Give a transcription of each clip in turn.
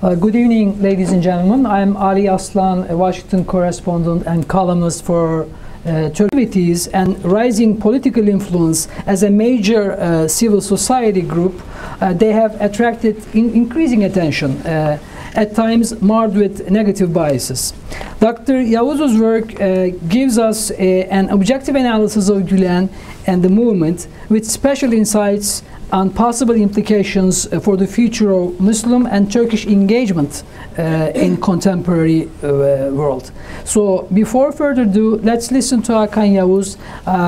Good evening, ladies and gentlemen. I'm Ali Aslan, a Washington correspondent and columnist for Turkish and rising political influence as a major civil society group. They have attracted increasing attention, at times marred with negative biases. Dr. Yavuz's work gives us an objective analysis of Gulen and the movement with special insights on possible implications for the future of Muslim and Turkish engagement in contemporary world. So before further ado, let's listen to Hakan Yavuz.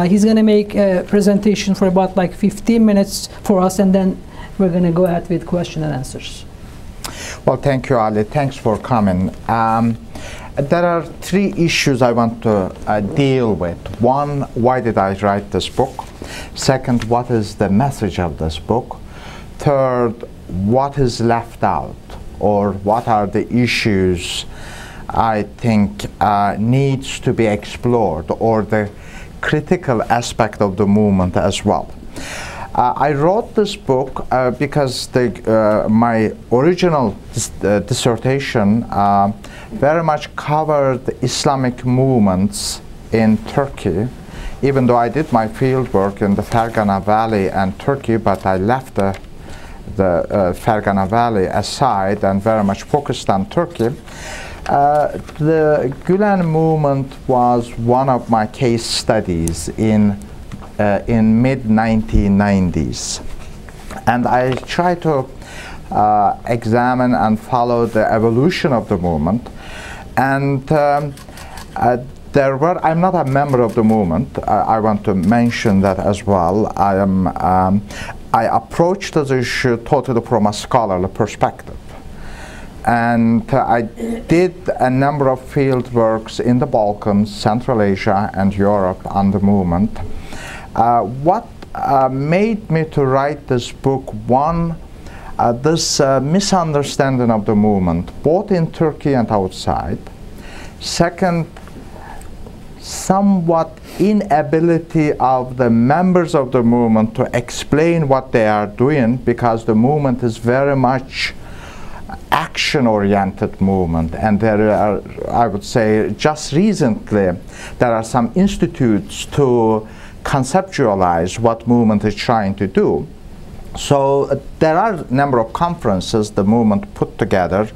He's going to make a presentation for about like 15 minutes for us, and then we're going to go ahead with question and answers. Well, thank you, Ali. Thanks for coming. There are three issues I want to deal with. One, why did I write this book? Second, what is the message of this book? Third, what is left out, or what are the issues I think needs to be explored, or the critical aspect of the movement as well. I wrote this book because my original dissertation very much covered Islamic movements in Turkey, even though I did my field work in the Fergana Valley and Turkey, but I left the Fergana Valley aside and very much focused on Turkey. The Gulen movement was one of my case studies in mid-1990s, and I try to examine and follow the evolution of the movement. And I'm not a member of the movement. I want to mention that as well. I approached this issue totally from a scholarly perspective. And I did a number of field works in the Balkans, Central Asia, and Europe on the movement. What made me to write this book, one, this misunderstanding of the movement, both in Turkey and outside. Second, somewhat inability of the members of the movement to explain what they are doing, because the movement is very much action-oriented movement, and there are, I would say, just recently there are some institutes to conceptualize what movement is trying to do. So there are a number of conferences the movement put together,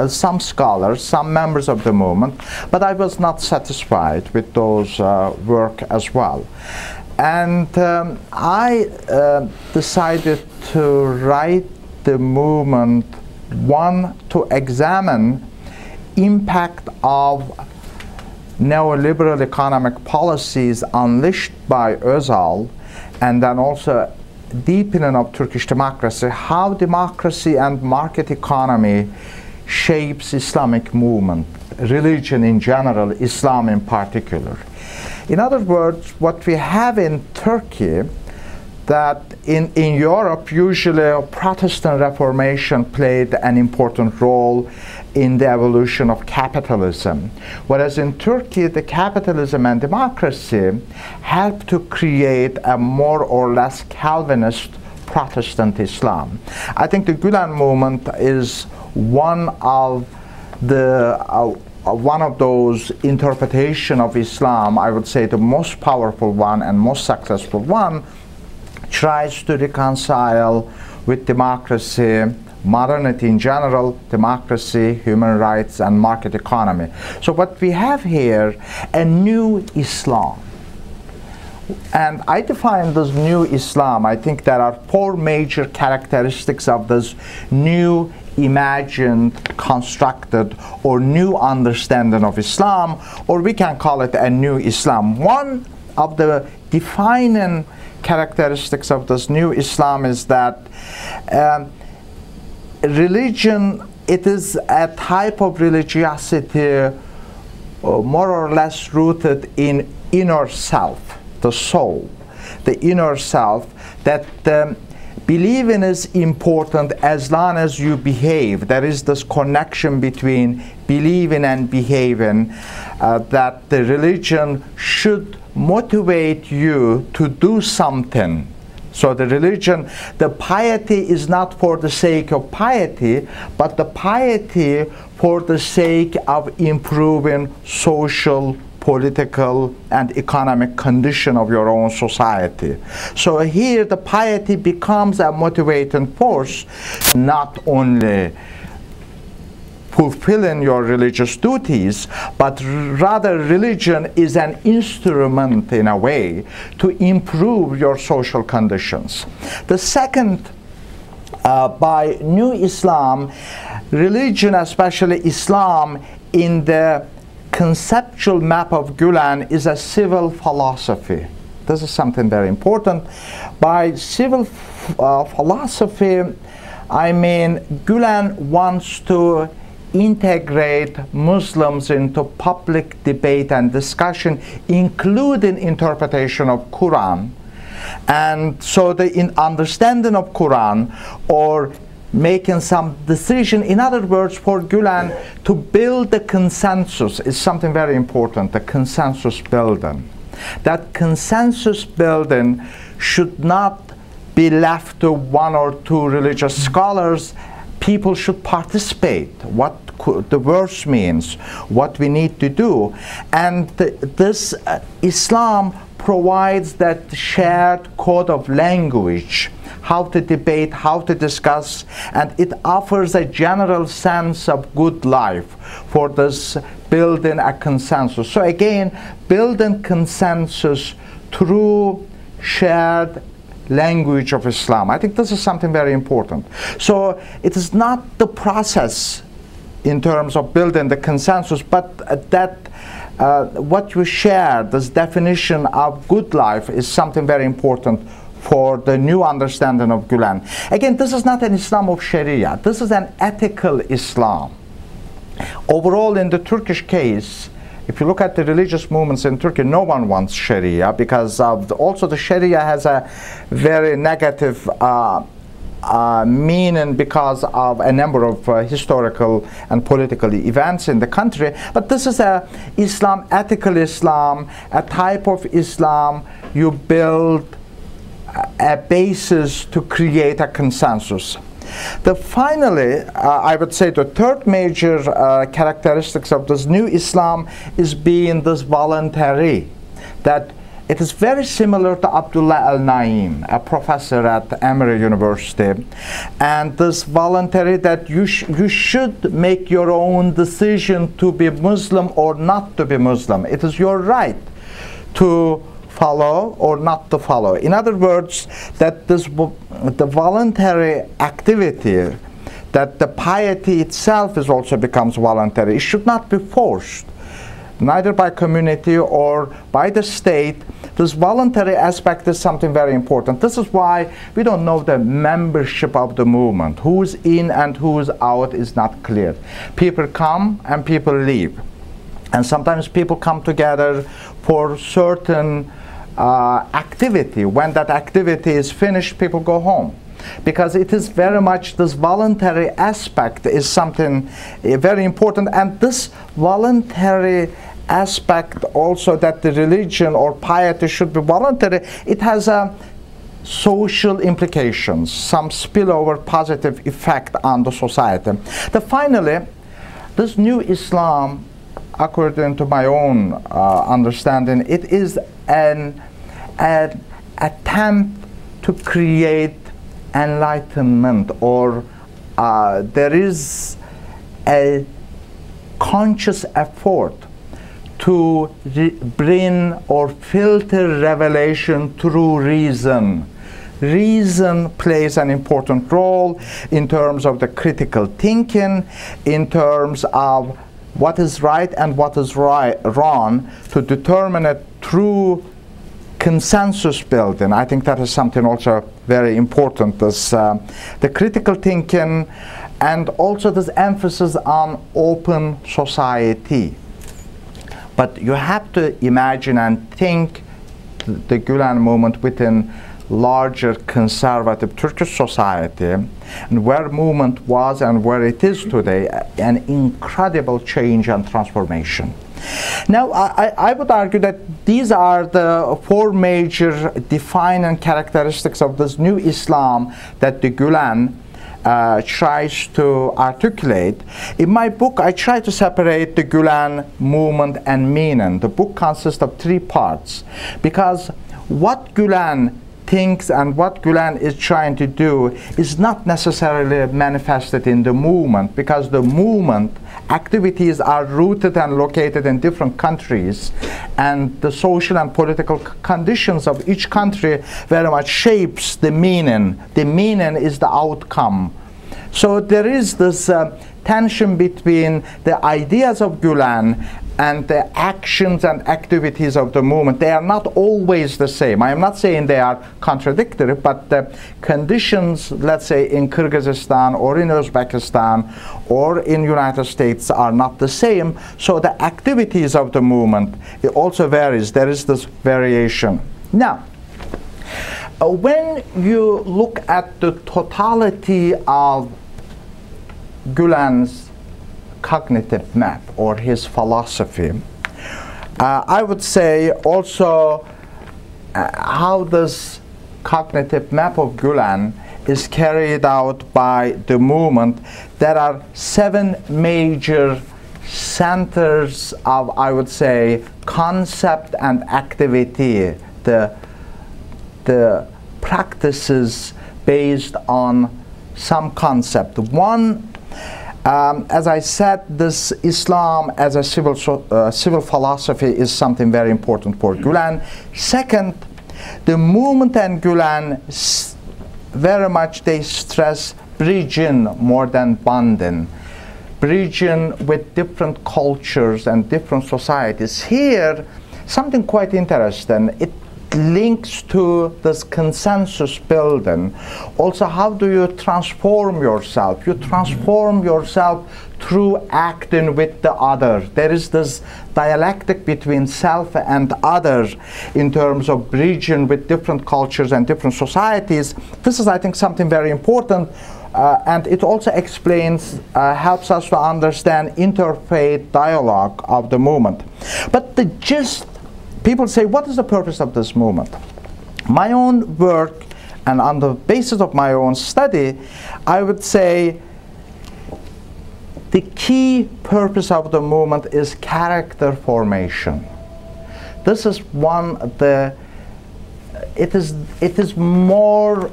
some scholars, some members of the movement, but I was not satisfied with those work as well. And I decided to write the movement, one, to examine impact of neoliberal economic policies unleashed by Özal, and then also deepening of Turkish democracy, how democracy and market economy shapes Islamic movement, religion in general, Islam in particular. In other words, what we have in Turkey, that in Europe, usually Protestant Reformation played an important role in the evolution of capitalism. Whereas in Turkey, the capitalism and democracy helped to create a more or less Calvinist Protestant Islam. I think the Gulen movement is one of those interpretation of Islam, I would say the most powerful one and most successful one, tries to reconcile with democracy, modernity in general, democracy, human rights, and market economy. So what we have here, a new Islam. And I define this new Islam, I think there are four major characteristics of this new, imagined, constructed, or new understanding of Islam, or we can call it a new Islam. One of the defining characteristics of this new Islam is that religion, it is a type of religiosity more or less rooted in inner self, the soul, the inner self, that believing is important as long as you behave. There is this connection between believing and behaving, that the religion should motivate you to do something So the religion, the piety is not for the sake of piety, but the piety for the sake of improving social, political, and economic condition of your own society. So here the piety becomes a motivating force, not only fulfilling your religious duties, but rather religion is an instrument in a way to improve your social conditions. The second, by New Islam, religion, especially Islam, in the conceptual map of Gulen is a civil philosophy. This is something very important. By civil philosophy, I mean Gulen wants to integrate Muslims into public debate and discussion, including interpretation of Quran. And so the understanding of Quran, or making some decision, in other words, for Gulen to build the consensus is something very important, the consensus building. That consensus building should not be left to one or two religious scholars. People should participate, what the verse means, what we need to do. And this Islam provides that shared code of language, how to debate, how to discuss, and it offers a general sense of good life for this building a consensus. So again, building consensus through shared language of Islam. I think this is something very important. So it is not the process in terms of building the consensus, but that what you share, this definition of good life, is something very important for the new understanding of Gulen. Again, this is not an Islam of Sharia. This is an ethical Islam. Overall, in the Turkish case, if you look at the religious movements in Turkey, no one wants Sharia, because of also the Sharia has a very negative meaning because of a number of historical and political events in the country. But this is a Islam, ethical Islam, a type of Islam you build a basis to create a consensus. Finally, I would say the third major characteristics of this new Islam is being this voluntary, that it is very similar to Abdullah al-Naim, a professor at Emory University, and this voluntary that you should make your own decision to be Muslim or not to be Muslim. It is your right to follow or not to follow. In other words, that the voluntary activity, that the piety itself also becomes voluntary. It should not be forced, neither by community or by the state. This voluntary aspect is something very important. This is why we don't know the membership of the movement. Who's in and who's out is not clear. People come and people leave. And sometimes people come together for certain activity. When that activity is finished, people go home. Because it is very much this voluntary aspect is something very important. And this voluntary aspect also, that the religion or piety should be voluntary, it has social implications, some spillover positive effect on the society. Finally, this new Islam, according to my own understanding, it is an attempt to create enlightenment, or there is a conscious effort to bring or filter revelation through reason. Reason plays an important role in terms of the critical thinking, in terms of what is right and what is wrong, to determine it through consensus building. I think that is something also very important, this, the critical thinking, and also this emphasis on open society. But you have to imagine and think the Gulen movement within larger conservative Turkish society, and where movement was and where it is today, an incredible change and transformation. Now, I would argue that these are the four major defining characteristics of this new Islam that the Gulen tries to articulate. In my book, I try to separate the Gulen movement and meaning. The book consists of three parts, because what Gulen thinks and what Gulen is trying to do is not necessarily manifested in the movement, because the movement activities are rooted and located in different countries, and the social and political conditions of each country very much shapes the meaning. The meaning is the outcome. So there is this tension between the ideas of Gulen and the actions and activities of the movement. They are not always the same. I am not saying they are contradictory, but the conditions, let's say in Kyrgyzstan or in Uzbekistan or in United States, are not the same. So the activities of the movement, it also varies. There is this variation. Now, when you look at the totality of Gulen's cognitive map or his philosophy, I would say also how this cognitive map of Gulen is carried out by the movement. There are 7 major centers of, I would say, concept and activity, the practices based on some concept. One, as I said, this Islam as a civil philosophy is something very important for Gulen. Second, the movement and Gulen very much they stress bridging more than bonding, bridging with different cultures and different societies. Here, something quite interesting. It links to this consensus building. Also, how do you transform yourself? You transform yourself through acting with the other. There is this dialectic between self and other in terms of bridging with different cultures and different societies. This is, I think, something very important. And it also explains, helps us to understand interfaith dialogue of the movement. But the gist, people say, what is the purpose of this movement? My own work, and on the basis of my own study, I would say the key purpose of the movement is character formation. This is one of the, it is more,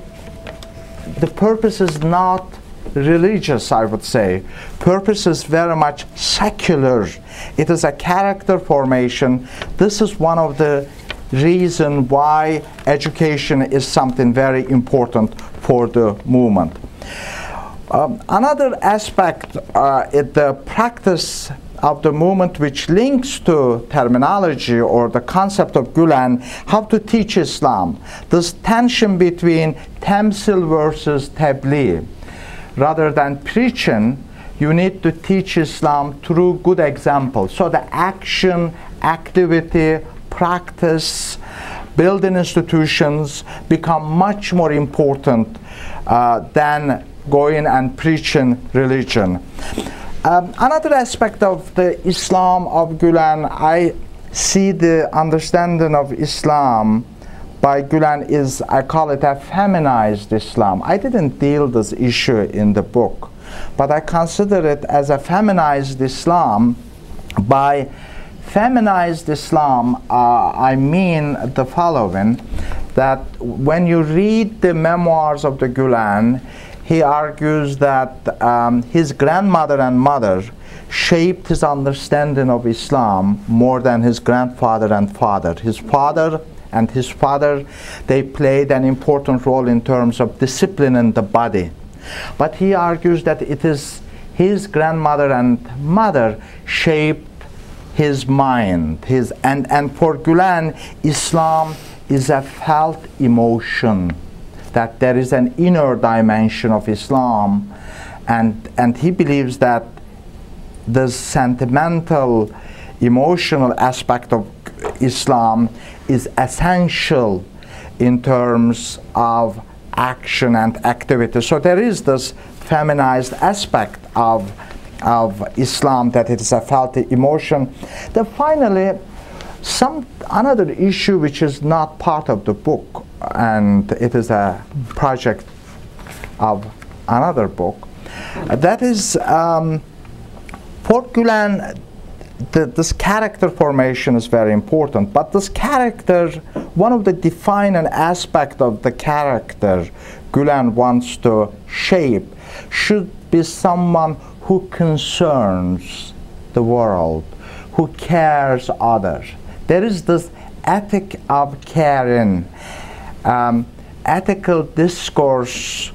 the purpose is not religious, I would say. Purpose is very much secular. It is a character formation. This is one of the reasons why education is something very important for the movement. Another aspect is the practice of the movement, which links to terminology or the concept of Gulen, how to teach Islam. This tension between temsil versus tabligh. Rather than preaching, you need to teach Islam through good examples. So the action, activity, practice, building institutions become much more important than going and preaching religion. Another aspect of the Islam of Gulen, I see the understanding of Islam by Gulen is, I call it a feminized Islam. I didn't deal this issue in the book, but I consider it as a feminized Islam. By feminized Islam, I mean the following, that when you read the memoirs of the Gulen, he argues that his grandmother and mother shaped his understanding of Islam more than his grandfather and father. His father and his father, they played an important role in terms of disciplining the body. But he argues that it is his grandmother and mother shaped his mind. And for Gulen, Islam is a felt emotion, that there is an inner dimension of Islam, and he believes that the sentimental, emotional aspect of Islam is essential in terms of action and activity. So there is this feminized aspect of of Islam, that it is a felt emotion. Then finally, another issue which is not part of the book, and it is a project of another book, that is for Gulen, this character formation is very important, but this character, one of the defining aspects of the character Gulen wants to shape should be someone who concerns the world, who cares others. There is this ethic of caring, ethical discourse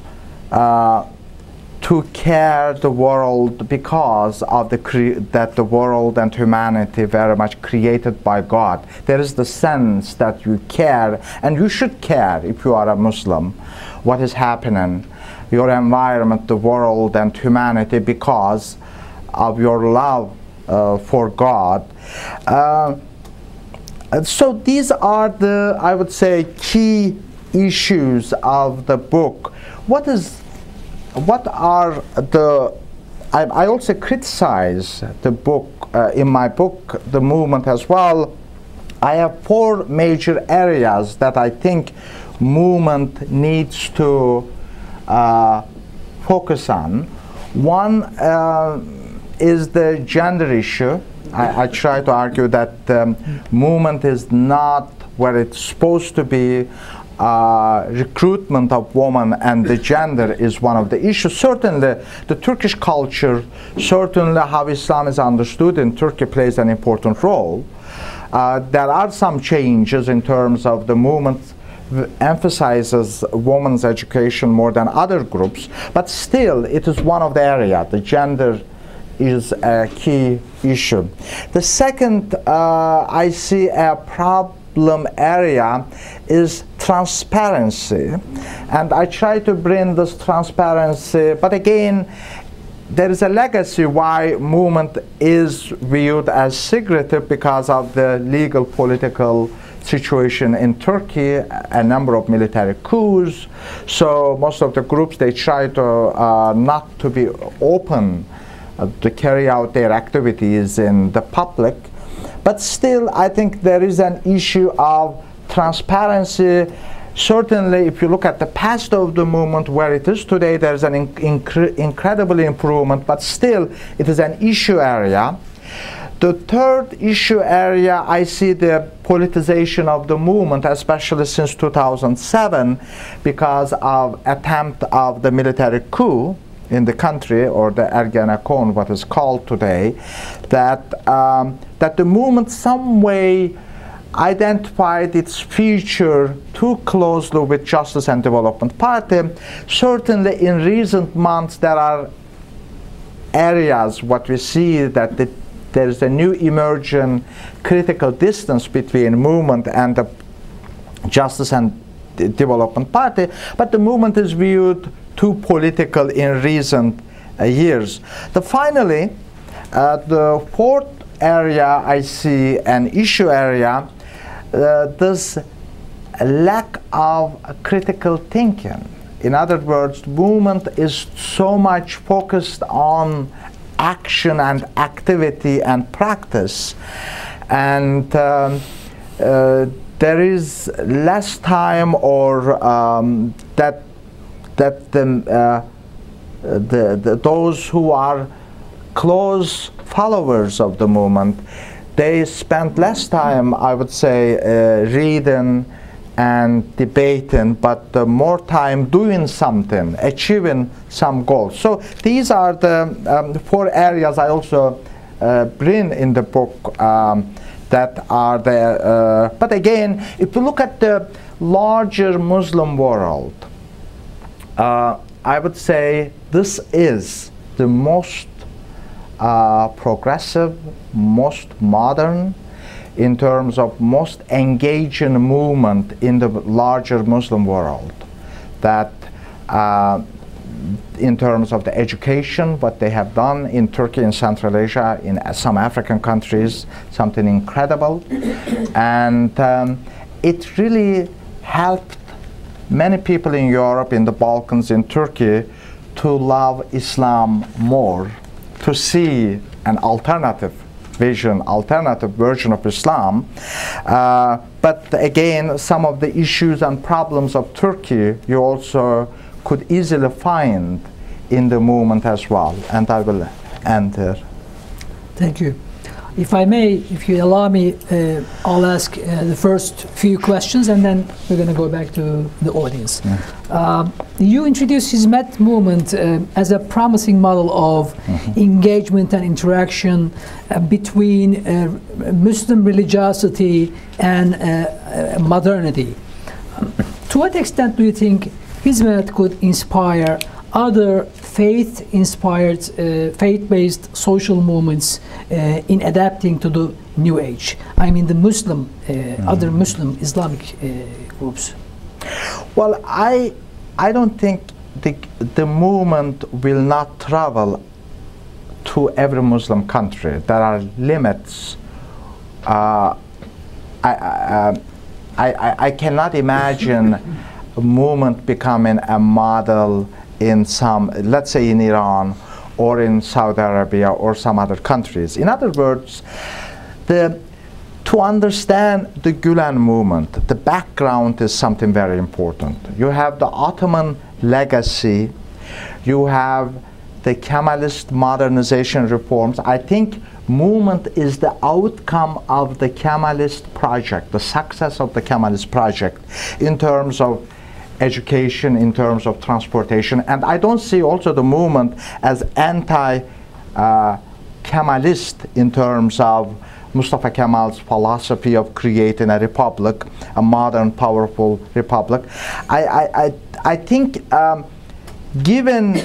to care the world because of that the world and humanity very much created by God. There is the sense that you care, and you should care if you are a Muslim, what is happening, your environment, the world and humanity, because of your love for God. So these are the, I would say, key issues of the book. What are the, I also criticize the book, in my book, the movement as well. I have 4 major areas that I think movement needs to focus on. One is the gender issue. I try to argue that movement is not where it's supposed to be. Recruitment of women and the gender is one of the issues. Certainly the Turkish culture, certainly how Islam is understood in Turkey plays an important role. There are some changes in terms of the movement emphasizes women's education more than other groups, but still it is one of the areas. The gender is a key issue. The second I see a problem area is transparency, and I try to bring this transparency, but again there is a legacy why movement is viewed as secretive because of the legal political situation in Turkey, a number of military coups. So most of the groups, they try to not to be open to carry out their activities in the public. But still, I think there is an issue of transparency. Certainly, if you look at the past of the movement, where it is today, there is an incredible improvement, but still, it is an issue area. The third issue area, I see the politicization of the movement, especially since 2007, because of attempt of the military coup in the country, or the Ergenekon, what is called today, that that the movement some way identified its future too closely with Justice and Development Party. Certainly in recent months there are areas what we see that there is a new emerging critical distance between movement and the Justice and Development Party, but the movement is viewed too political in recent years. Finally, the fourth area I see an issue area, this lack of critical thinking. In other words, movement is so much focused on action and activity and practice, and there is less time, or that those who are close followers of the movement, they spend less time, I would say, reading and debating, but more time doing something, achieving some goals. So these are the 4 areas I also bring in the book that are there. But again, if you look at the larger Muslim world, I would say this is the most progressive, most modern, in terms of most engaging movement in the larger Muslim world. That in terms of the education, what they have done in Turkey and Central Asia, in some African countries, something incredible. And it really helped many people in Europe, in the Balkans, in Turkey, to love Islam more to see an alternative vision, alternative version of Islam. But again, some of the issues and problems of Turkey you also could easily find in the movement as well. And I will end here. Thank you. If I may, if you allow me, I'll ask the first few questions and then we're going to go back to the audience. Yeah. You introduced Hizmet movement as a promising model of engagement and interaction between Muslim religiosity and modernity. To what extent do you think Hizmet could inspire other faith-inspired, faith-based social movements in adapting to the new age? I mean the Muslim, other Muslim Islamic groups. Well, I don't think the movement will not travel to every Muslim country. There are limits. I cannot imagine a movement becoming a model in some, let's say in Iran or in Saudi Arabia or some other countries. In other words, to understand the Gulen movement, the background is something very important. You have the Ottoman legacy, you have the Kemalist modernization reforms. I think movement is the outcome of the Kemalist project, the success of the Kemalist project in terms of education, in terms of transportation. And I don't see also the movement as anti-Kemalist in terms of Mustafa Kemal's philosophy of creating a republic, a modern, powerful republic. I think given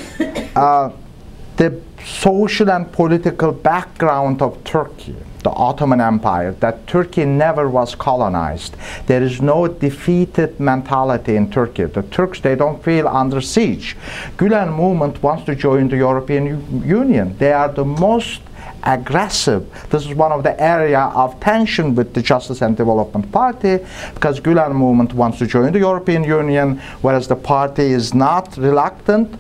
the social and political background of Turkey, the Ottoman Empire, that Turkey never was colonized. There is no defeated mentality in Turkey. The Turks, they don't feel under siege. Gulen movement wants to join the European Union. They are the most aggressive. This is one of the area of tension with the Justice and Development Party, because Gulen movement wants to join the European Union, whereas the party is not reluctant.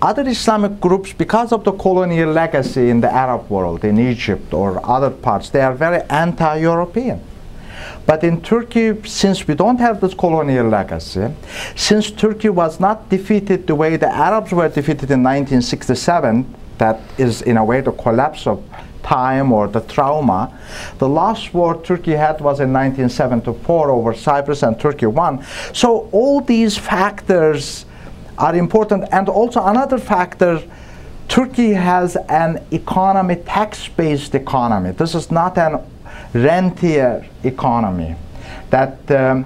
Other Islamic groups, because of the colonial legacy in the Arab world, in Egypt or other parts, they are very anti-European. But in Turkey, since we don't have this colonial legacy, since Turkey was not defeated the way the Arabs were defeated in 1967, that is in a way the collapse of time or the trauma. The last war Turkey had was in 1974 over Cyprus, and Turkey won. So all these factors are important. And also another factor, Turkey has an economy, tax-based economy. This is not an rentier economy. That the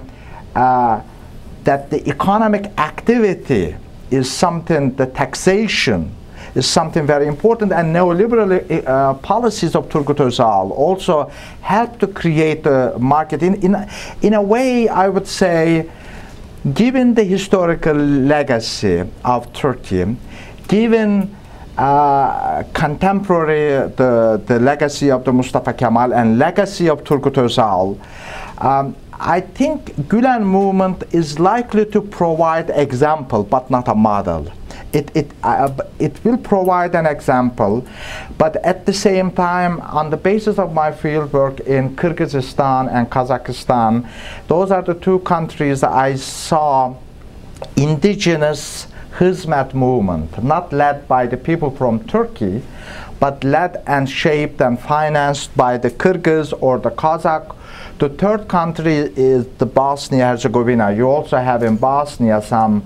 economic activity is something, the taxation is something very important, and neoliberal policies of Turgut Özal also help to create a market. In a way, I would say, given the historical legacy of Turkey, given contemporary the legacy of the Mustafa Kemal and legacy of Turgut Özal, I think Gulen movement is likely to provide example, but not a model. It will provide an example, but at the same time, on the basis of my fieldwork in Kyrgyzstan and Kazakhstan, those are the two countries I saw indigenous Hizmet movement, not led by the people from Turkey, but led and shaped and financed by the Kyrgyz or the Kazakh. The third country is the Bosnia-Herzegovina. You also have in Bosnia some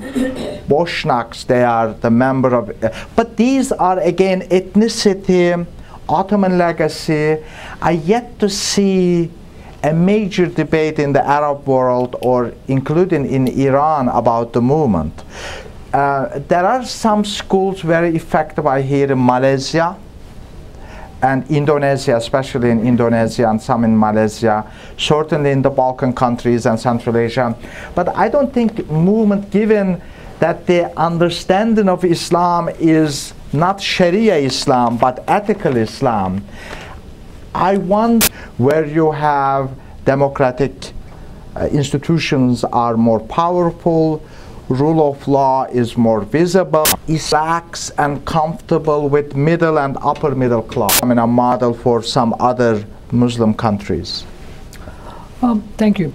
Bosniaks. They are the member of, but these are again ethnicity, Ottoman legacy. I yet to see a major debate in the Arab world or including in Iran about the movement. There are some schools very effective, I hear, in Malaysia and Indonesia, especially in Indonesia and some in Malaysia, certainly in the Balkan countries and Central Asia. But I don't think movement, given that the understanding of Islam is not Sharia Islam, but ethical Islam, I want where you have democratic institutions are more powerful, rule of law is more visible, is lax and comfortable with middle and upper middle class. I mean, a model for some other Muslim countries. Thank you.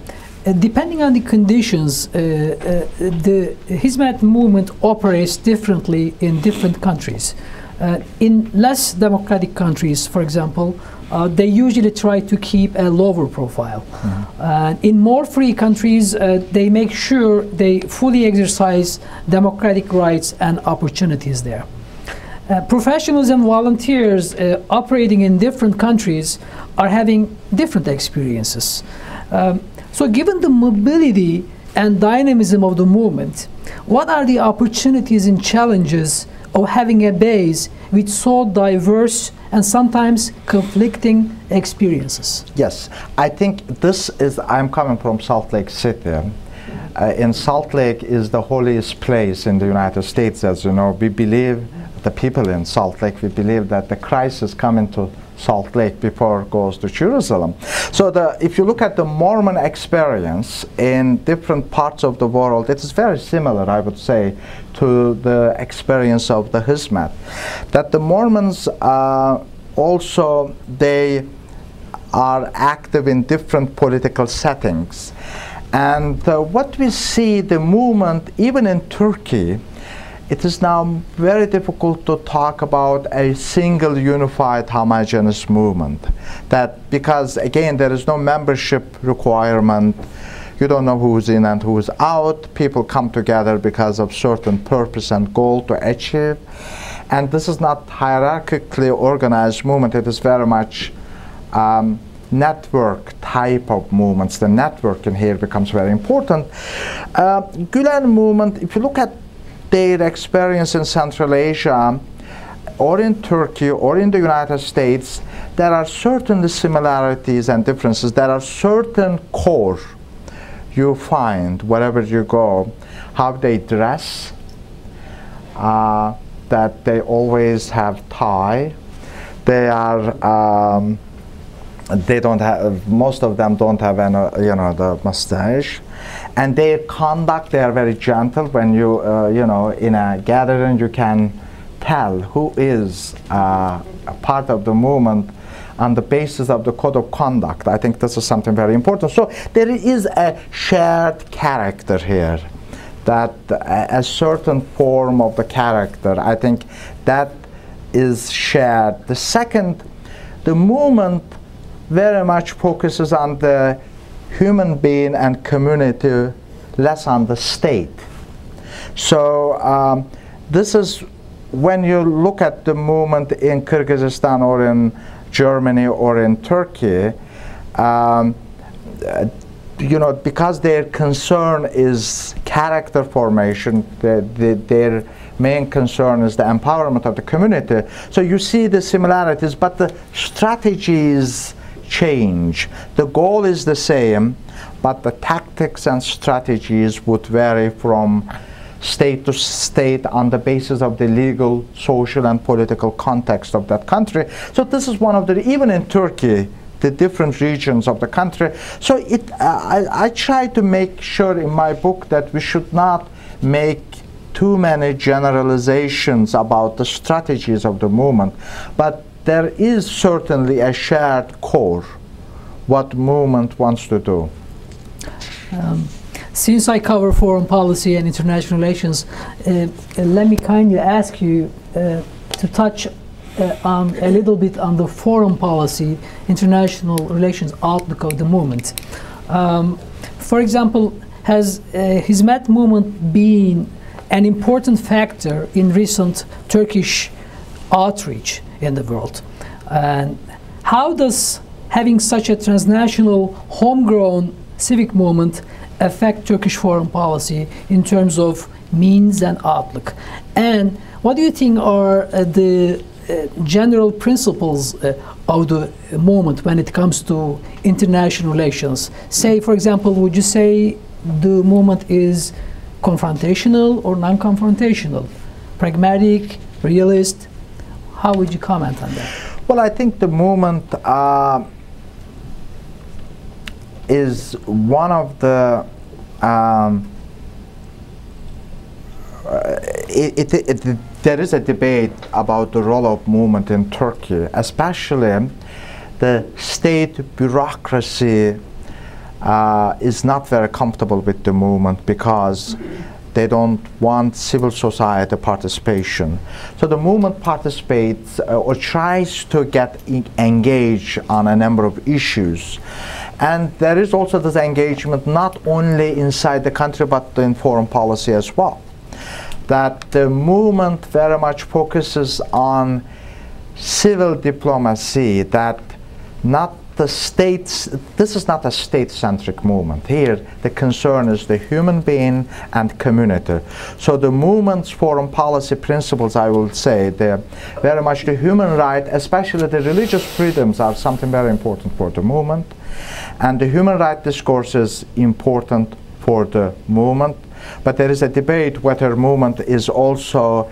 Depending on the conditions, the Hizmet movement operates differently in different countries. In less democratic countries, for example, they usually try to keep a lower profile. In more free countries, they make sure they fully exercise democratic rights and opportunities there. Professionals and volunteers operating in different countries are having different experiences. So given the mobility and dynamism of the movement, what are the opportunities and challenges of having a base with so diverse and sometimes conflicting experiences? Yes, I think this is, I'm coming from Salt Lake City. In Salt Lake is the holiest place in the United States, as you know. We believe, the people in Salt Lake, we believe that the Christ is coming to Salt Lake before it goes to Jerusalem. So if you look at the Mormon experience in different parts of the world, it is very similar, I would say, to the experience of the Hizmet. That the Mormons also, they are active in different political settings. And what we see, the movement, even in Turkey, it is now very difficult to talk about a single unified homogeneous movement. That because again there is no membership requirement, you don't know who's in and who's out, people come together because of certain purpose and goal to achieve. And this is not hierarchically organized movement, it is very much network type of movements. The network in here becomes very important. Gulen movement, if you look at their experience in Central Asia, or in Turkey, or in the United States, there are certainly similarities and differences. There are certain core you find wherever you go, how they dress, that they always have tie. They are, they don't have, most of them don't have any, you know, the mustache. And their conduct, they are very gentle. When you, you know, in a gathering, you can tell who is a part of the movement on the basis of the code of conduct. I think this is something very important. So there is a shared character here, that a certain form of the character, I think that is shared. The second, the movement very much focuses on the human being and community, less on the state. So this is, when you look at the movement in Kyrgyzstan or in Germany or in Turkey, you know, because their concern is character formation, their main concern is the empowerment of the community. So you see the similarities, but the strategies change. The goal is the same, but the tactics and strategies would vary from state to state on the basis of the legal, social, and political context of that country. So this is one of the, even in Turkey, the different regions of the country. So I try to make sure in my book that we should not make too many generalizations about the strategies of the movement, but there is certainly a shared core, what movement wants to do. Since I cover foreign policy and international relations, let me kindly ask you to touch on a little bit on the foreign policy, international relations outlook of the movement. For example, has Hizmet movement been an important factor in recent Turkish outreach in the world? And how does having such a transnational, homegrown civic movement affect Turkish foreign policy in terms of means and outlook? And what do you think are the general principles of the movement when it comes to international relations? Say, for example, would you say the movement is confrontational or non-confrontational, pragmatic, realist? How would you comment on that? Well, I think the movement is one of the there is a debate about the role of movement in Turkey, especially the state bureaucracy is not very comfortable with the movement because they don't want civil society participation. So the movement participates or tries to get engaged on a number of issues. And there is also this engagement not only inside the country but in foreign policy as well. That the movement very much focuses on civil diplomacy, that not the states, this is not a state-centric movement. Here, the concern is the human being and community. So the movement's foreign policy principles, I will say, they're very much the human right, especially the religious freedoms are something very important for the movement. And the human right discourse is important for the movement. But there is a debate whether movement is also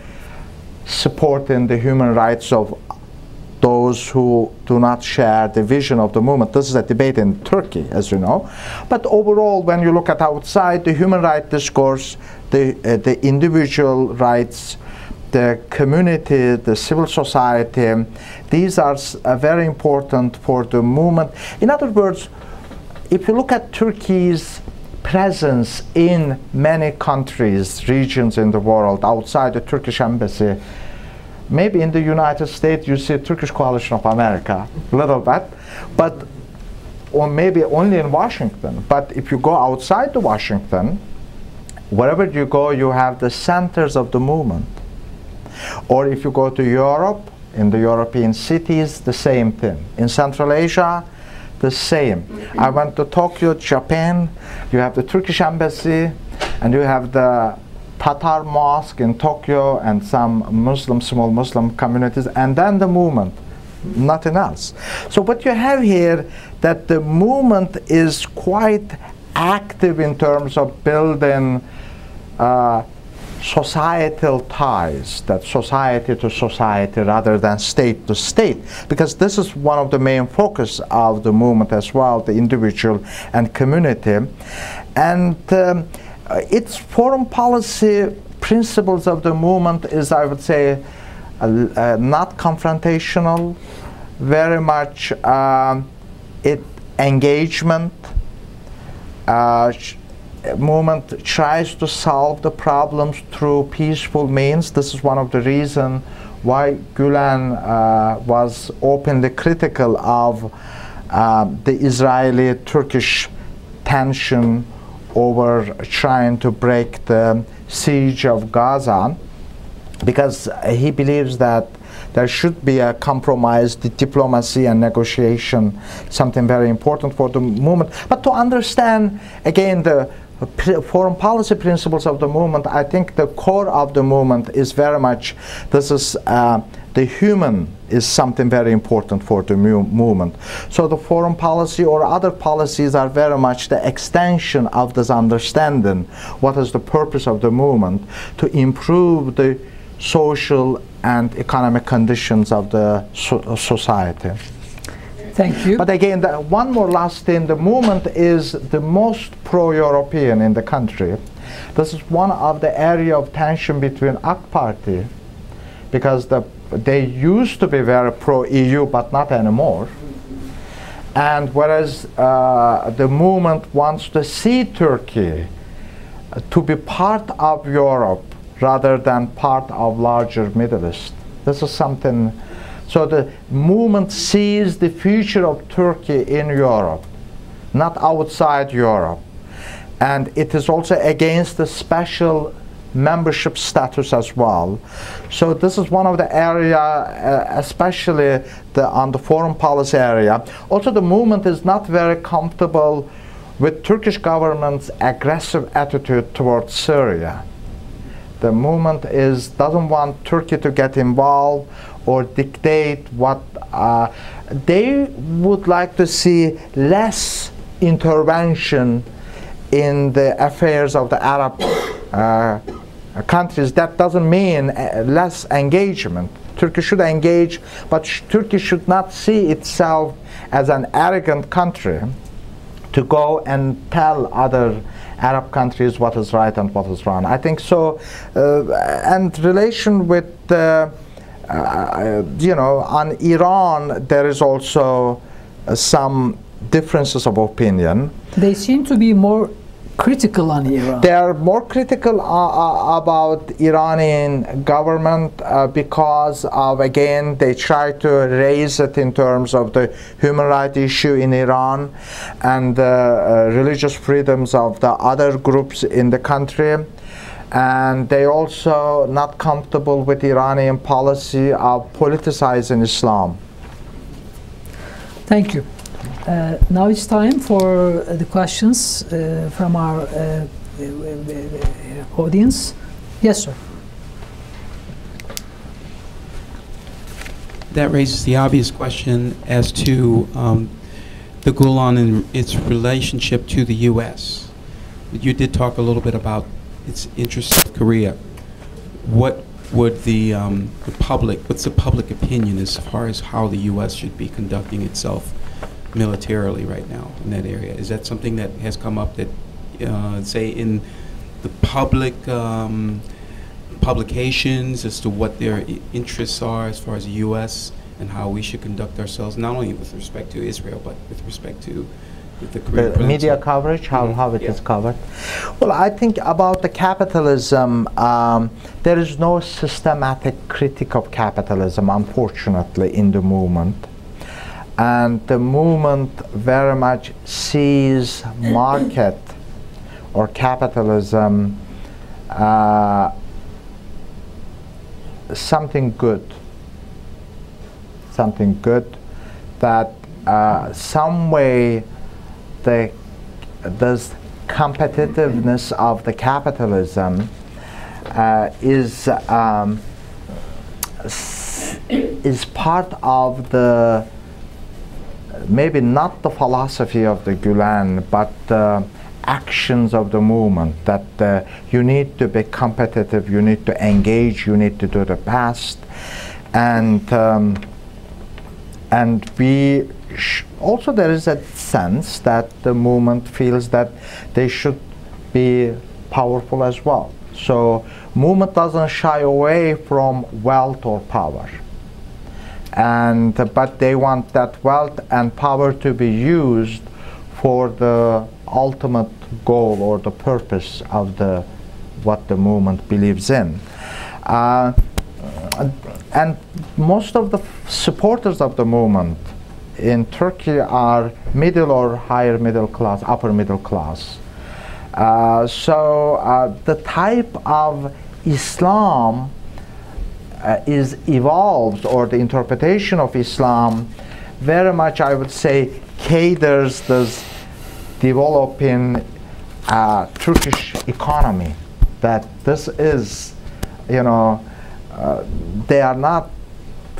supporting the human rights of those who do not share the vision of the movement. This is a debate in Turkey, as you know. But overall, when you look at outside, the human rights discourse, the individual rights, the community, the civil society, these are very important for the movement. In other words, if you look at Turkey's presence in many countries, regions in the world, outside the Turkish embassy, maybe in the United States you see Turkish Coalition of America, a little bit, but, or maybe only in Washington. But if you go outside the Washington, wherever you go, you have the centers of the movement. Or if you go to Europe, in the European cities, the same thing. In Central Asia, the same. I went to Tokyo, Japan, you have the Turkish embassy, and you have the Tatar mosque in Tokyo and some Muslim, small Muslim communities, and then the movement, nothing else. So what you have here, that the movement is quite active in terms of building societal ties, that society to society rather than state to state, because this is one of the main focus of the movement as well, the individual and community. And its foreign policy principles of the movement is, I would say, not confrontational, very much engagement. Movement tries to solve the problems through peaceful means. This is one of the reasons why Gulen was openly critical of the Israeli-Turkish tension over trying to break the siege of Gaza, because he believes that there should be a compromise, the diplomacy and negotiation, something very important for the movement. But to understand, again, the foreign policy principles of the movement, I think the core of the movement is very much, this is the human is something very important for the movement. So the foreign policy or other policies are very much the extension of this understanding. What is the purpose of the movement? To improve the social and economic conditions of the society. Thank you. But again, one more last thing, the movement is the most pro-European in the country. This is one of the area of tension between AK Party, because they used to be very pro-EU, but not anymore. And whereas the movement wants to see Turkey to be part of Europe rather than part of larger Middle East. This is something. So the movement sees the future of Turkey in Europe, not outside Europe. And it is also against the special membership status as well. So this is one of the area, especially on the foreign policy area. Also the movement is not very comfortable with Turkish government's aggressive attitude towards Syria. The movement doesn't want Turkey to get involved or dictate what they would like to see less intervention in the affairs of the Arab countries. That doesn't mean less engagement. Turkey should engage, but Turkey should not see itself as an arrogant country to go and tell other Arab countries what is right and what is wrong. I think so, and relation with you know, on Iran there is also some differences of opinion. They seem to be more critical on Iran. They are more critical about Iranian government because of, again, they try to raise it in terms of the human rights issue in Iran and religious freedoms of the other groups in the country. And they also not comfortable with Iranian policy of politicizing Islam. Thank you. Now it's time for the questions from our audience. Yes, sir. That raises the obvious question as to the Gulen and its relationship to the U.S. You did talk a little bit about its interest in South Korea. What would the public, what's the public opinion as far as how the U.S. should be conducting itself militarily right now in that area? Is that something that has come up that, say, in the public publications as to what their interests are as far as the U.S. and how we should conduct ourselves, not only with respect to Israel, but with respect to the Korean media coverage, how it is covered? Well, I think about the capitalism, there is no systematic critique of capitalism, unfortunately, in the movement. And the movement very much sees market or capitalism something good that some way this competitiveness of the capitalism is part of the, maybe not the philosophy of the Gulen, but the actions of the movement, that you need to be competitive, you need to engage, you need to do the best. And we also there is a sense that the movement feels that they should be powerful as well. So movement doesn't shy away from wealth or power. And but they want that wealth and power to be used for the ultimate goal or the purpose of what the movement believes in. And most of the supporters of the movement in Turkey are middle or higher middle class, upper middle class. So the type of Islam is evolved, or the interpretation of Islam very much, I would say, caters this developing Turkish economy. That this is, you know, they are not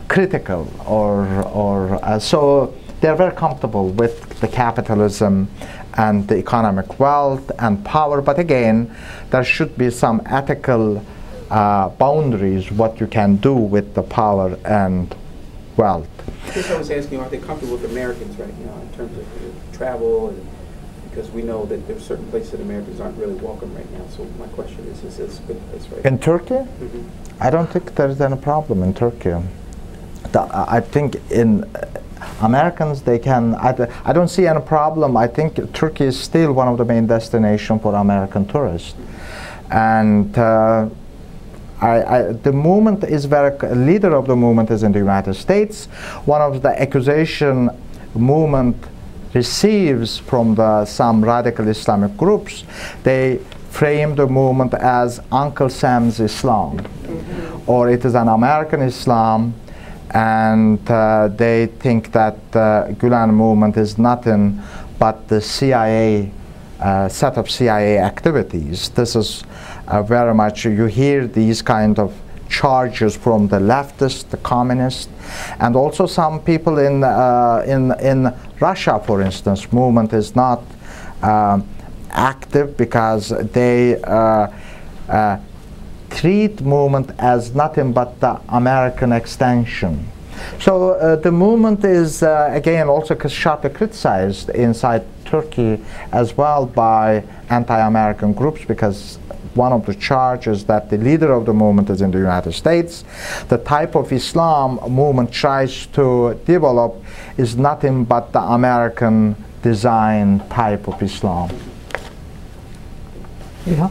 critical or so they're very comfortable with the capitalism and the economic wealth and power. But again, there should be some ethical boundaries what you can do with the power and wealth. I guess I was asking, are they comfortable with Americans right now in terms of travel? And because we know that there's certain places that Americans aren't really welcome right now. So my question is this a good place right now? In Turkey? Mm-hmm. I don't think there's any problem in Turkey. I think in Americans, they can, I don't see any problem. I think Turkey is still one of the main destinations for American tourists. And the movement is leader of the movement is in the United States. One of the accusation movement receives from some radical Islamic groups, they frame the movement as Uncle Sam's Islam, or it is an American Islam, and they think that the Gulen movement is nothing but the CIA, set of CIA activities. This is very much, you hear these kind of charges from the leftists, the communists, and also some people in Russia, for instance. Movement is not active because they treat movement as nothing but the American extension. So the movement is, again, also sharply criticized inside Turkey as well by anti-American groups, because one of the charges that the leader of the movement is in the United States. The type of Islam movement tries to develop is nothing but the American design type of Islam. Yeah.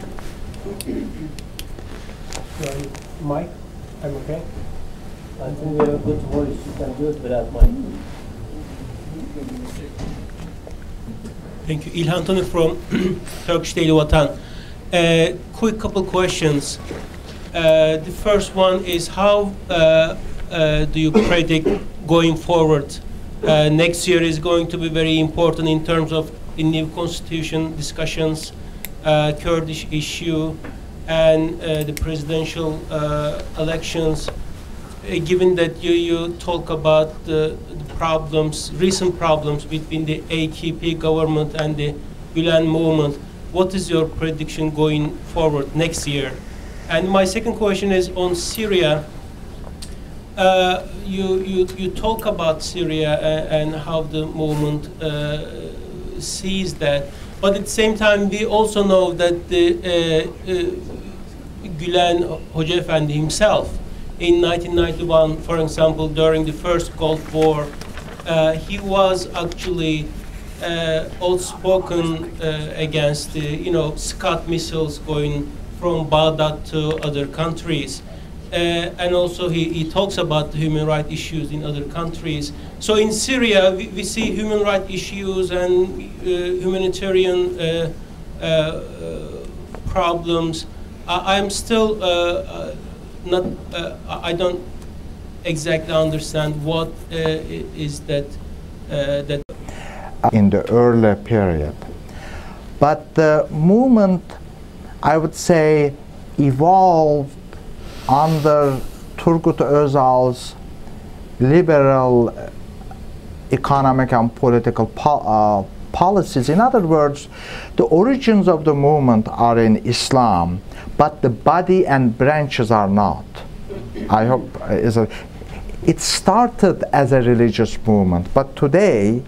Mike, I'm okay. I think we have a good voice. You can do it without mic. Thank you. İlhan Tanık from Turkish Daily Vatan. Quick couple questions. The first one is how do you predict going forward? Next year is going to be very important in terms of the new constitution discussions, Kurdish issue, and the presidential elections. Given that you talk about the problems, recent problems between the AKP government and the Gulen movement, what is your prediction going forward next year? And my second question is on Syria. You talk about Syria and how the movement sees that, but at the same time we also know that the Gulen Hoca Efendi himself in 1991, for example, during the first Gulf War, he was actually outspoken against the, Scud missiles going from Baghdad to other countries. And also he talks about the human rights issues in other countries. So in Syria, we see human rights issues and humanitarian problems. I'm still I don't exactly understand what is that in the early period. But the movement, I would say, evolved under Turgut Özal's liberal economic and political policies. In other words, the origins of the movement are in Islam, but the body and branches are not. I hope it started as a religious movement, but today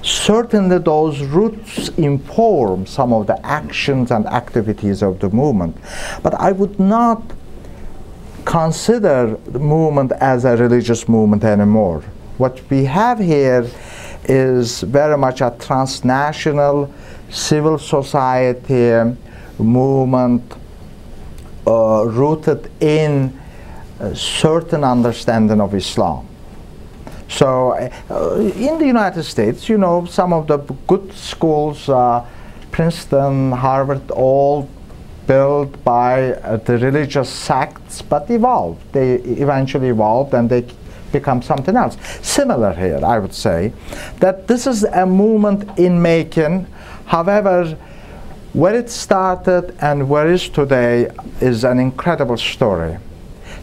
certainly those roots inform some of the actions and activities of the movement. But I would not consider the movement as a religious movement anymore. What we have here is very much a transnational civil society movement rooted in a certain understanding of Islam. So in the United States, some of the good schools, Princeton, Harvard, all built by the religious sects, but evolved. They eventually evolved and they become something else. Similar here, I would say, that this is a movement in making. However, where it started and where it is today is an incredible story.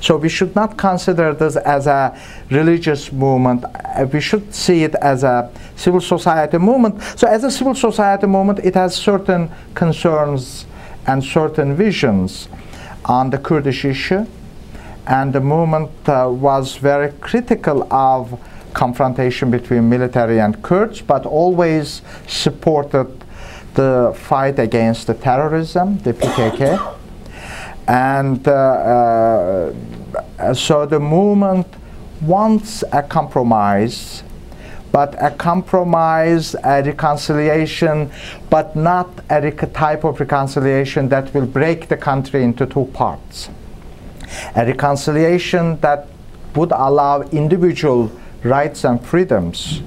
So we should not consider this as a religious movement. We should see it as a civil society movement. So as a civil society movement, it has certain concerns and certain visions on the Kurdish issue. And the movement was very critical of confrontation between military and Kurds, but always supported the fight against the terrorism, the PKK. And so the movement wants a compromise, but a compromise, a reconciliation, but not a type of reconciliation that will break the country into two parts. A reconciliation that would allow individual rights and freedoms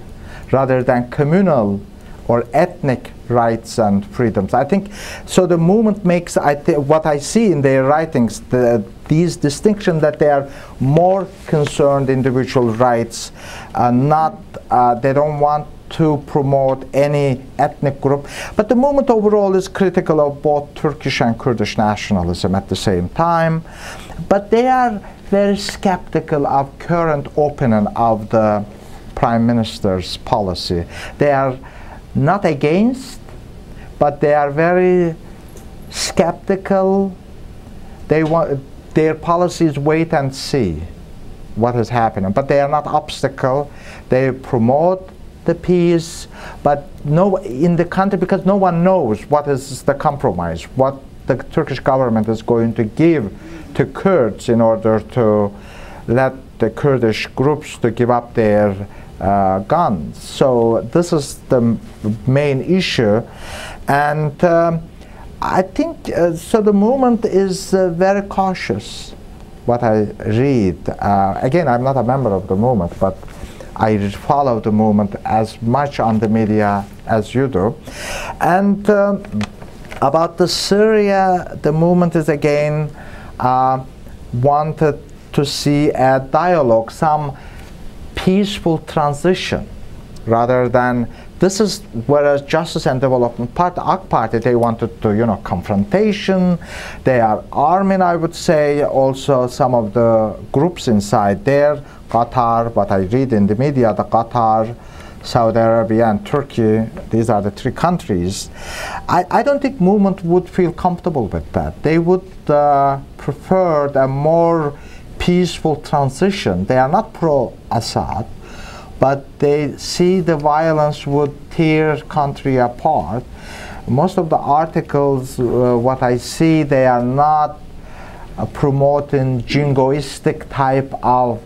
rather than communal or ethnic rights and freedoms. I think so. The movement makes, what I see in their writings, these distinctions, that they are more concerned individual rights, they don't want to promote any ethnic group. But the movement overall is critical of both Turkish and Kurdish nationalism at the same time. But they are very skeptical of current opinion of the Prime Minister's policy. They are not against, but they are very skeptical. They want their policies wait and see. what is happening. But they are not obstacle. They promote the peace, but in the country, because no one knows what is the compromise, what the Turkish government is going to give to Kurds in order to let the Kurdish groups to give up their guns. So this is the main issue, and I think so. The movement is very cautious. What I read, again, I'm not a member of the movement, but I follow the movement as much on the media as you do. And about the Syria, the movement is again wanted to see a dialogue, some peaceful transition, rather than this is whereas Justice and Development Party, AK Party, they wanted to, confrontation. They are arming, I would say, also some of the groups inside there, Qatar, what I read in the media, the Qatar, Saudi Arabia, and Turkey, these are the three countries. I don't think movement would feel comfortable with that. They would prefer a more peaceful transition. They are not pro-Assad, but they see the violence would tear country apart. Most of the articles, what I see, they are not promoting jingoistic type of,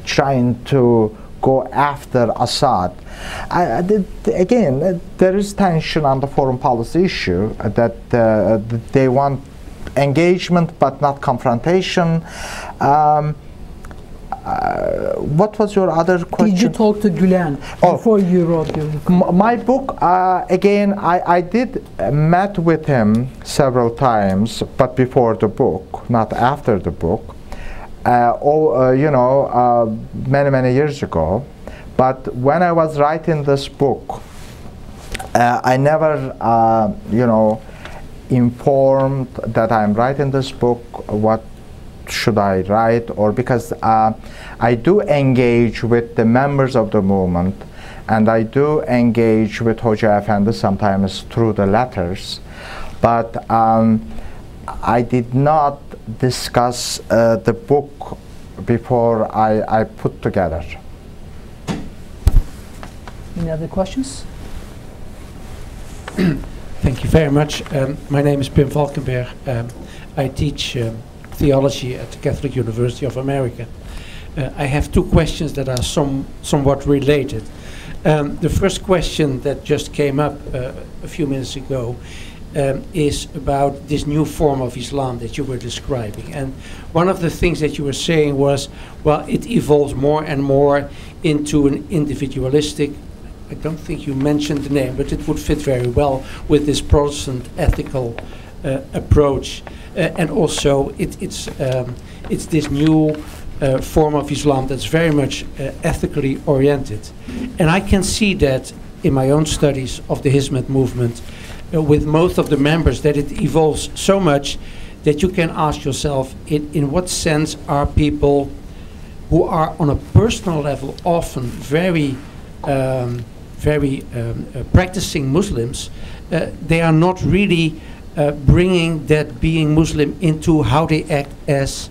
trying to go after Assad. Again, there is tension on the foreign policy issue that they want engagement but not confrontation. What was your other question? Did you talk to Gulen before you wrote your book? My book, again, I did met with him several times, but before the book, not after the book. Many years ago. But when I was writing this book, I never, informed that I'm writing this book, what should I write, or because I do engage with the members of the movement, and I do engage with Hoca Efendi sometimes through the letters, but I did not discuss the book before I put together. Any other questions? Thank you very much. My name is Pim Valkenberg. I teach theology at the Catholic University of America. I have two questions that are somewhat related. The first question that just came up a few minutes ago is about this new form of Islam that you were describing. And one of the things that you were saying was, well, it evolves more and more into an individualistic, I don't think you mentioned the name, but it would fit very well with this Protestant ethical approach. And also it's this new form of Islam that's very much ethically oriented. And I can see that in my own studies of the Hizmet movement, with most of the members, that it evolves so much that you can ask yourself, in what sense are people who are on a personal level often very practicing Muslims, they are not really bringing that being Muslim into how they act as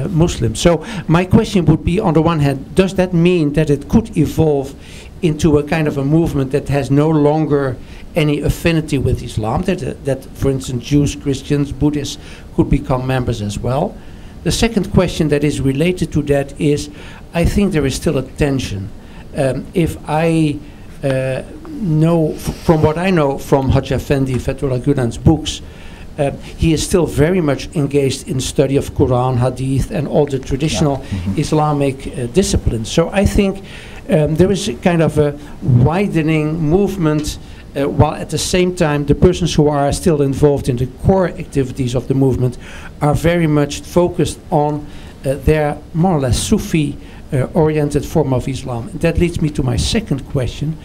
Muslims. So my question would be, on the one hand, does that mean that it could evolve into a kind of a movement that has no longer any affinity with Islam, that for instance Jews, Christians, Buddhists could become members as well? The second question that is related to that is, I think there is still a tension. If I know, from what I know from Haj Effendi, Fethullah Gulen's books, he is still very much engaged in study of Quran, Hadith, and all the traditional Islamic disciplines. So I think there is a kind of a widening movement, while at the same time the persons who are still involved in the core activities of the movement are very much focused on their more or less Sufi oriented form of Islam. That leads me to my second question.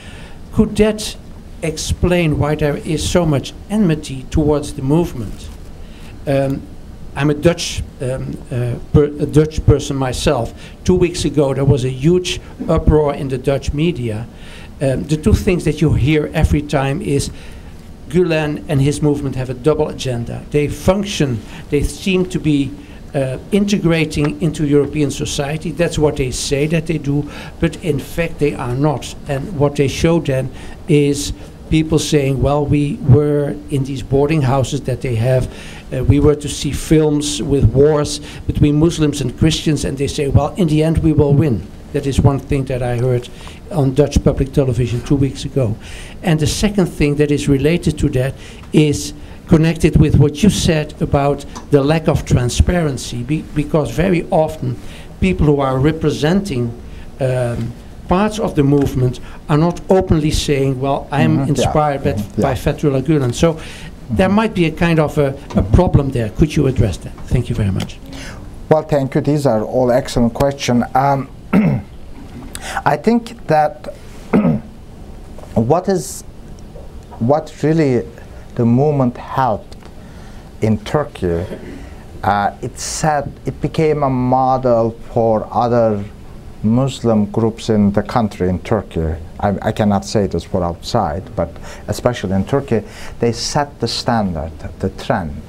Could that explain why there is so much enmity towards the movement? I'm a Dutch person myself. 2 weeks ago there was a huge uproar in the Dutch media. The two things that you hear every time is Gulen and his movement have a double agenda. They function, they seem to be integrating into European society. That's what they say that they do, but in fact they are not. And what they show then is people saying, well, we were in these boarding houses that they have, we were to see films with wars between Muslims and Christians, and they say, well, in the end we will win. That is one thing that I heard on Dutch public television 2 weeks ago. And the second thing that is related to that is connected with what you said about the lack of transparency, because very often people who are representing parts of the movement are not openly saying, well, I'm inspired by Fethullah Gulen. So there might be a kind of a problem there. Could you address that? Thank you very much. Well, thank you. These are all excellent questions. I think that what really the movement helped in Turkey, it became a model for other Muslim groups in the country, in Turkey. I cannot say this for outside, but especially in Turkey, they set the standard, the trend.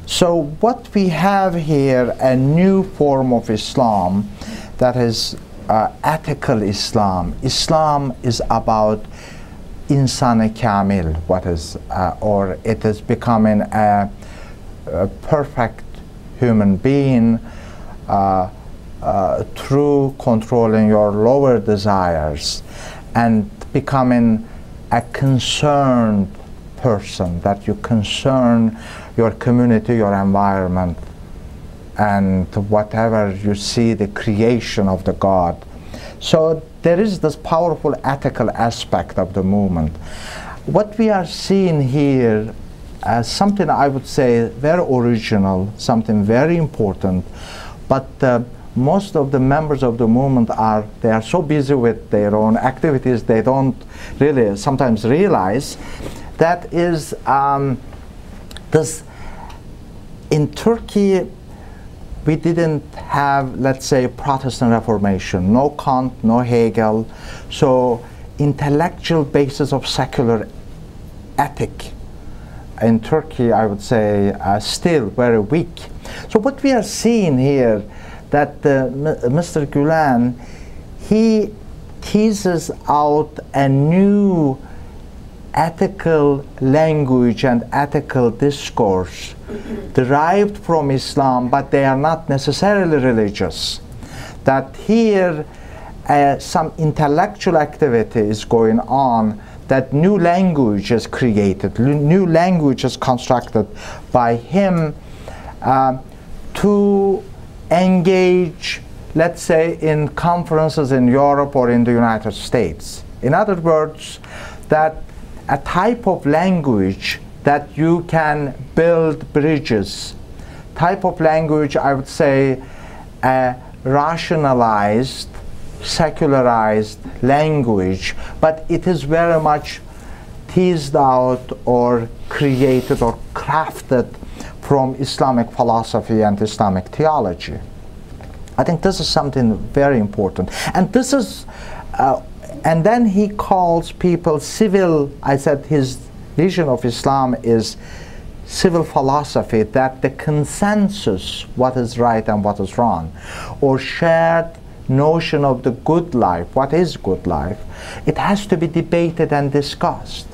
So what we have here, a new form of Islam that is ethical Islam. Islam is about insan-ı kamil, or it is becoming a perfect human being through controlling your lower desires and becoming a concerned person, that you concern your community, your environment, and whatever you see, the creation of the God. So there is this powerful ethical aspect of the movement. What we are seeing here as something, I would say, very original, something very important, but most of the members of the movement they are so busy with their own activities, they don't really sometimes realize that is this. In Turkey, we didn't have, let's say, Protestant Reformation, no Kant, no Hegel, so intellectual basis of secular ethic in Turkey, I would say, still very weak. So what we are seeing here, that Mr. Gulen, he teases out a new ethical language and ethical discourse derived from Islam, but they are not necessarily religious. That here some intellectual activity is going on, that new language is created, new language is constructed by him to engage, let's say, in conferences in Europe or in the United States. In other words, that a type of language that you can build bridges, type of language, I would say, a rationalized, secularized language, but it is very much teased out or created or crafted from Islamic philosophy and Islamic theology. I think this is something very important. And this is and then he calls people civil. I said his vision of Islam is civil philosophy, that the consensus, what is right and what is wrong, or shared notion of the good life, what is good life, it has to be debated and discussed.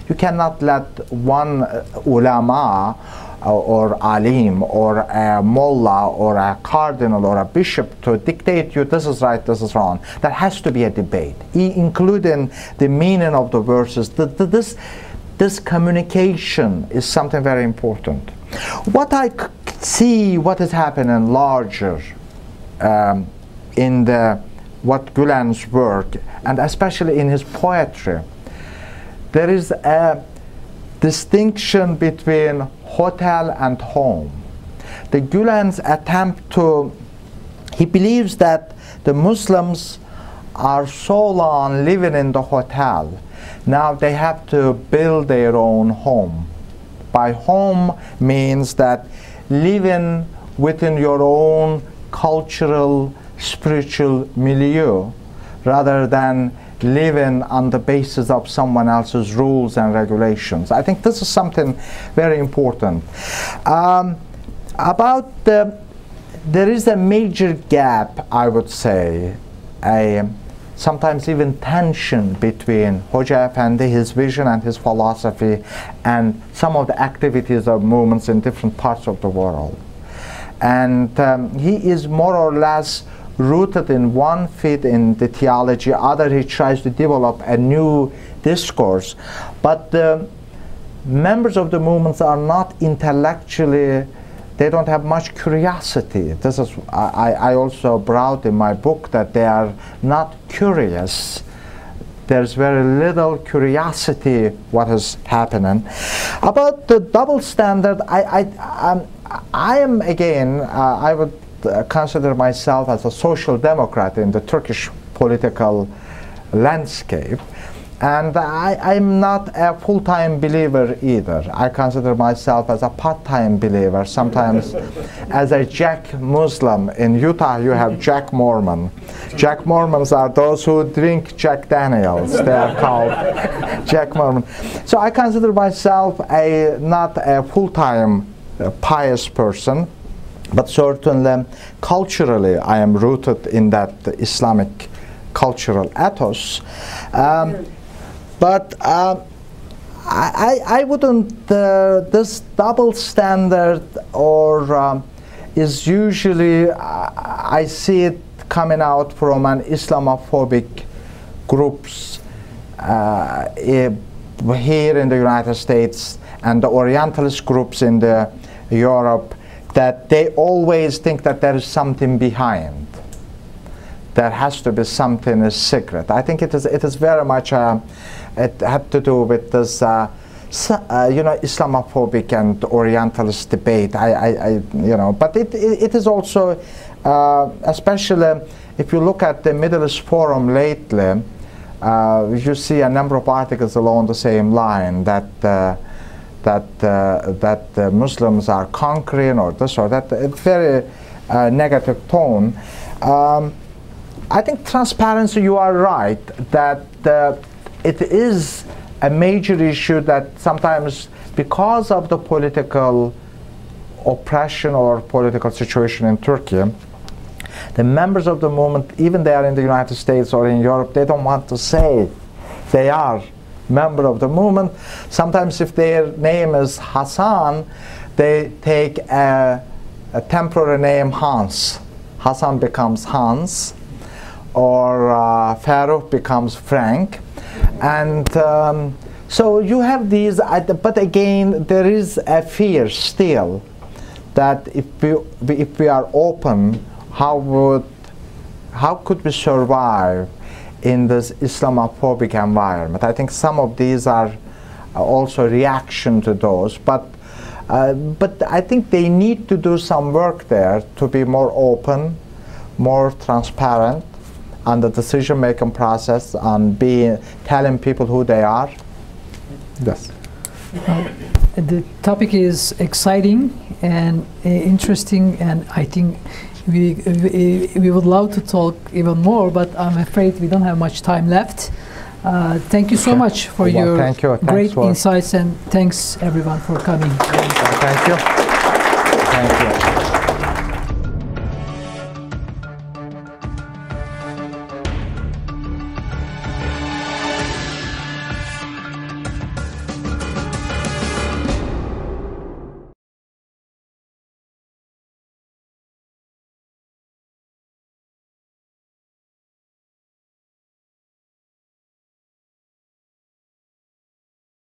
You cannot let one ulama or alim or a mullah or a cardinal or a bishop to dictate you this is right, this is wrong. There has to be a debate, including the meaning of the verses. This communication is something very important. What I see, what is happening larger in what Gulen's work, and especially in his poetry, there is a distinction between hotel and home. The Gulen's attempt to, he believes that the Muslims are so long living in the hotel, now they have to build their own home. By home means that living within your own cultural, spiritual milieu, rather than living on the basis of someone else's rules and regulations. I think this is something very important. About there is a major gap, I would say, sometimes even tension between Hoca Efendi, his vision and his philosophy, and some of the activities of movements in different parts of the world. And he is more or less rooted in one feet in the theology, other he tries to develop a new discourse. But the members of the movements are not intellectually, they don't have much curiosity. This is, I also brought in my book that they are not curious. There's very little curiosity what is happening. About the double standard, I am again, I would consider myself as a social democrat in the Turkish political landscape. And I'm not a full-time believer either. I consider myself as a part-time believer, sometimes as a Jack Muslim. In Utah, you have Jack Mormon. Jack Mormons are those who drink Jack Daniels. They are called Jack Mormon. So I consider myself not a full-time pious person, but certainly culturally I am rooted in that Islamic cultural ethos. But I wouldn't, this double standard or is usually, I see it coming out from an Islamophobic groups here in the United States and the Orientalist groups in Europe, that they always think that there is something behind. There has to be something secret. I think it is very much, it had to do with this, Islamophobic and Orientalist debate. But it is also, especially if you look at the Middle East Forum lately, you see a number of articles along the same line that Muslims are conquering or this or that. It's very negative tone. I think transparency, you are right, that it is a major issue that sometimes because of the political oppression or political situation in Turkey, the members of the movement, even they are in the United States or in Europe, they don't want to say they are member of the movement. Sometimes if their name is Hassan, they take a temporary name Hans. Hassan becomes Hans, or Farouk becomes Frank. And so you have these, but again, there is a fear still that if we are open, how could we survive in this Islamophobic environment? I think some of these are also reaction to those, but I think they need to do some work there to be more open, more transparent on the decision-making process, on telling people who they are. Yes. The topic is exciting and interesting, and I think we would love to talk even more, but I'm afraid we don't have much time left. Thank you so much for your great insights, and thanks everyone for coming. Thank you. Thank you.